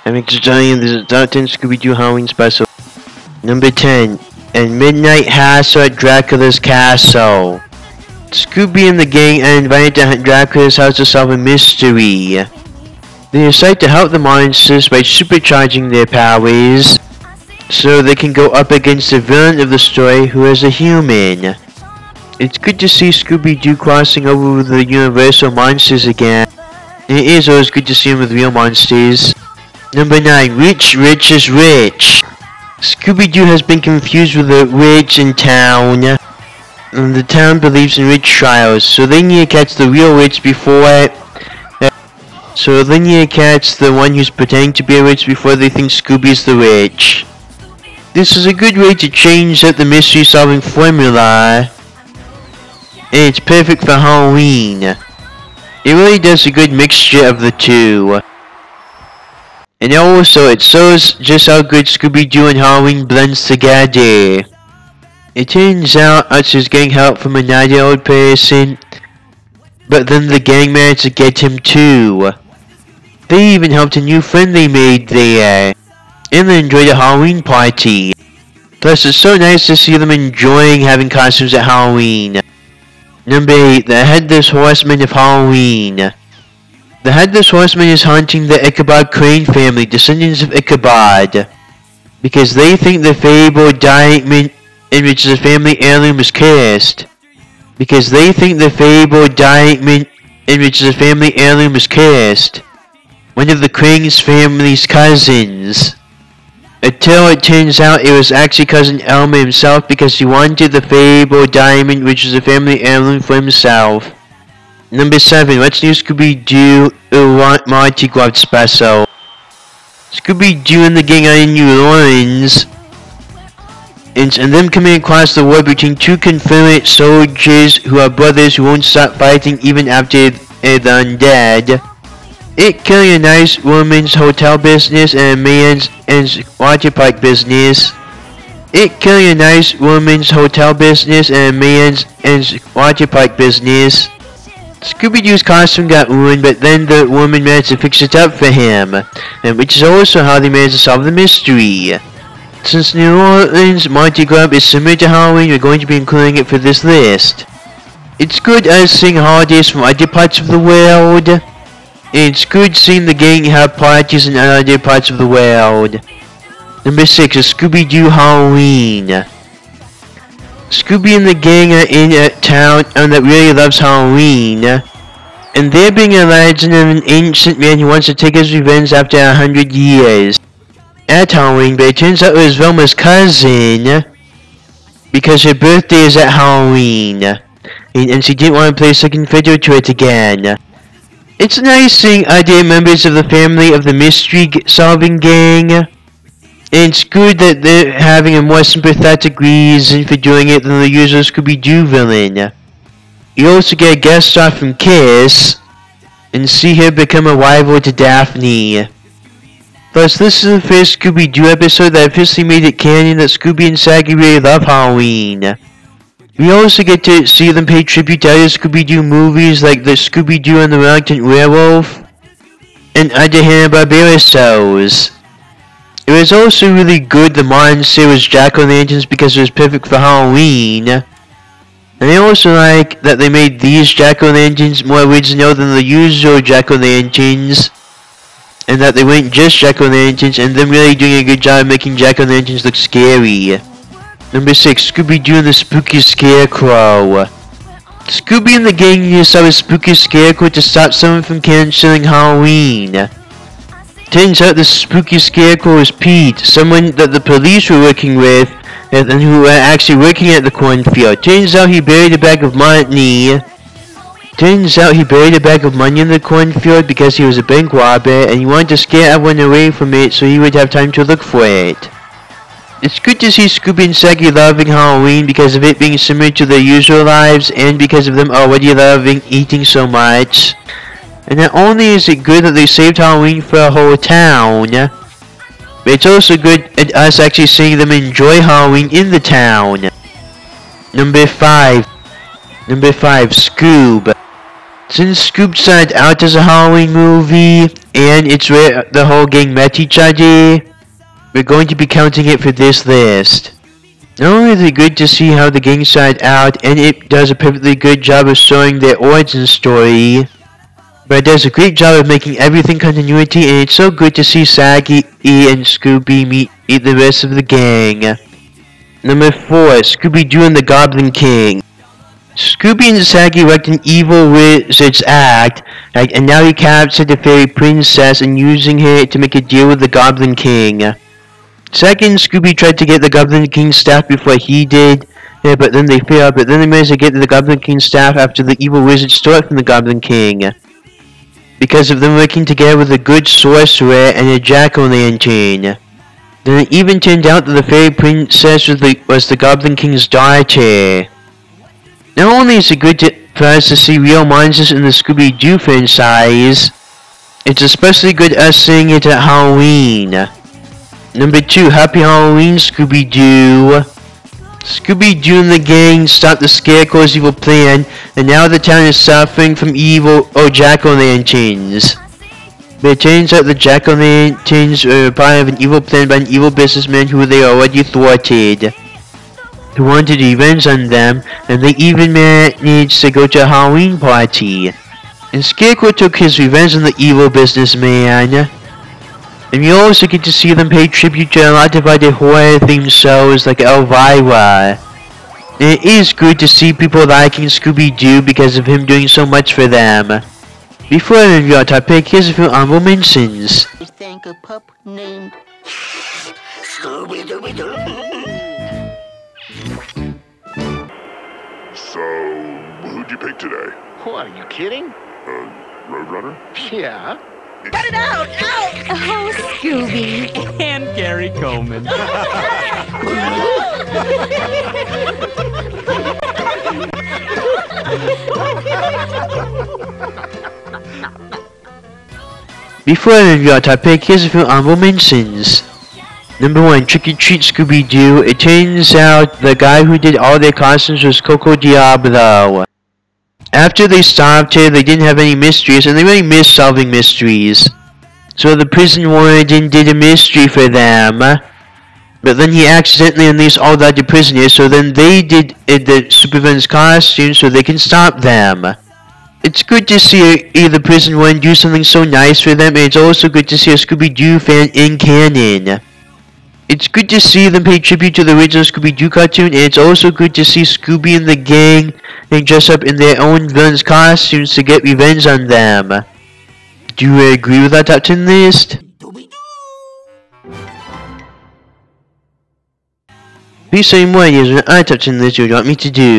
I'm excited. This is Top 10 Scooby-Doo Halloween special. Number 10. And Midnight Hassle at Dracula's Castle. Scooby and the gang are invited to hunt Dracula's house to solve a mystery. They decide to help the monsters by supercharging their powers, so they can go up against the villain of the story, who is a human. It's good to see Scooby-Doo crossing over with the Universal monsters again. And it is always good to see him with real monsters. Number 9. Rich is rich. Scooby-Doo has been confused with the rich in town. And the town believes in rich trials, so they need to catch the real rich before... So they need to catch the one who's pretending to be a rich before they think Scooby's the rich. This is a good way to change up the mystery solving formula. And it's perfect for Halloween. It really does a good mixture of the two. And also it shows just how good Scooby-Doo and Halloween blends together. It turns out Utz is getting help from another old person, but then the gang managed to get him too. They even helped a new friend they made there, and they enjoyed a Halloween party. Plus it's so nice to see them enjoying having costumes at Halloween. Number 8. The Headless Horseman of Halloween. The Headless Horseman is haunting the Ichabod Crane family, descendants of Ichabod, because they think the fabled diamond in which the family heirloom is cursed. Because they think the fabled diamond in which the family heirloom is cursed. One of the Crane's family's cousins. Until it turns out it was actually cousin Elmer himself, because he wanted the fabled diamond which is the family heirloom for himself. Number 7. What's New Scooby-Doo Mardi Gras special. Scooby-Doo and the gang are in New Orleans, and them coming across the war between two Confederate soldiers who are brothers who won't stop fighting even after they're undead. It killing a nice woman's hotel business and a man's water park business. It killing a nice woman's hotel business and a man's water park business. Scooby-Doo's costume got ruined, but then the woman managed to fix it up for him, and which is also how they managed to solve the mystery. Since New Orleans Mardi Gras is similar to Halloween, we're going to be including it for this list. It's good us seeing holidays from other parts of the world. And it's good seeing the gang have parties in other parts of the world. Number 6 is Scooby-Doo Halloween. Scooby and the gang are in a town that really loves Halloween. And they're being a legend of an ancient man who wants to take his revenge after 100 years. At Halloween, but it turns out it was Velma's cousin, because her birthday is at Halloween, and she didn't want to play second fiddle to it again. It's nice seeing other members of the family of the mystery solving gang, and it's good that they're having a more sympathetic reason for doing it than the usual Scooby-Doo villain. You also get a guest star from Kiss, and see her become a rival to Daphne. Plus, this is the first Scooby-Doo episode that officially made it canon that Scooby and Shaggy really love Halloween. We also get to see them pay tribute to other Scooby-Doo movies like the Scooby-Doo and the Reluctant Werewolf, and other Hanna-Barbera shows. It was also really good the monster was jack-o'-lanterns because it was perfect for Halloween. And I also like that they made these jack-o'-lanterns more original than the usual jack-o'-lanterns. And that they weren't just jack-o'-lanterns, and them really doing a good job of making jack-o'-lanterns look scary. Number 6, Scooby-Doo and the Spooky Scarecrow. Scooby and the gang used a spooky scarecrow to stop someone from canceling Halloween. Turns out the spooky scarecrow was Pete, someone that the police were working with, and who were actually working at the cornfield. Turns out he buried a bag of money. Turns out he buried a bag of money in the cornfield because he was a bank robber, and he wanted to scare everyone away from it so he would have time to look for it. It's good to see Scooby and Shaggy loving Halloween because of it being similar to their usual lives, and because of them already loving eating so much. And not only is it good that they saved Halloween for a whole town, but it's also good at us actually seeing them enjoy Halloween in the town. Number 5, Scoob. Since Scoob started out as a Halloween movie, and it's where the whole gang met each other, we're going to be counting it for this list. Not only is it good to see how the gang started out, and it does a perfectly good job of showing their origin story, but it does a great job of making everything continuity, and it's so good to see Saggy, E, and Scooby meet the rest of the gang. Number 4, Scooby-Doo and the Goblin King. Scooby and Saggy wrecked an evil wizard's act, and now he captured the fairy princess and using her to make a deal with the Goblin King. Saggy and Scooby tried to get the Goblin King's staff before he did, but then they failed, but then they managed to get the Goblin King's staff after the evil wizard stole it from the Goblin King. Because of them working together with a good sorcerer and a jack-o'-lantern. Then it even turned out that the fairy princess was the Goblin King's daughter. Not only is it good for us to see real monsters in the Scooby-Doo franchise, it's especially good us seeing it at Halloween. Number 2, Happy Halloween, Scooby-Doo. Scooby-Doo and the gang stopped the Scarecrow's evil plan, and now the town is suffering from evil jack-o'-lanterns. But it turns out the jack-o'-lanterns are part of an evil plan by an evil businessman who they already thwarted, who wanted revenge on them, and they even managed to go to a Halloween party. And Scarecrow took his revenge on the evil businessman. And you also get to see them pay tribute to a lot of other horror-themed shows like Elvira. And it is good to see people liking Scooby-Doo because of him doing so much for them. Before I review our top pick, here's a few honorable mentions. I think a pup named Scooby-Dooby-Doo. So, who'd you pick today? What, are you kidding? Roadrunner? Yeah. Cut it out! Out! Oh, Scooby. And Gary Coleman. Before I review our top pick, here's a few honorable mentions. Number 1, Trick or Treat Scooby-Doo. It turns out the guy who did all their costumes was Coco Diablo. After they stopped her, they didn't have any mysteries, and they really missed solving mysteries. So the prison warden did a mystery for them. But then he accidentally unleashed all the other prisoners, so then they did the supervillain's costume so they can stop them. It's good to see the prison warden do something so nice for them, and it's also good to see a Scooby-Doo fan in canon. It's good to see them pay tribute to the original Scooby-Doo cartoon, and it's also good to see Scooby and the gang dress up in their own villains' costumes to get revenge on them. Do you agree with our top 10 list? Please say more ideas on our top 10 list you would want me to do.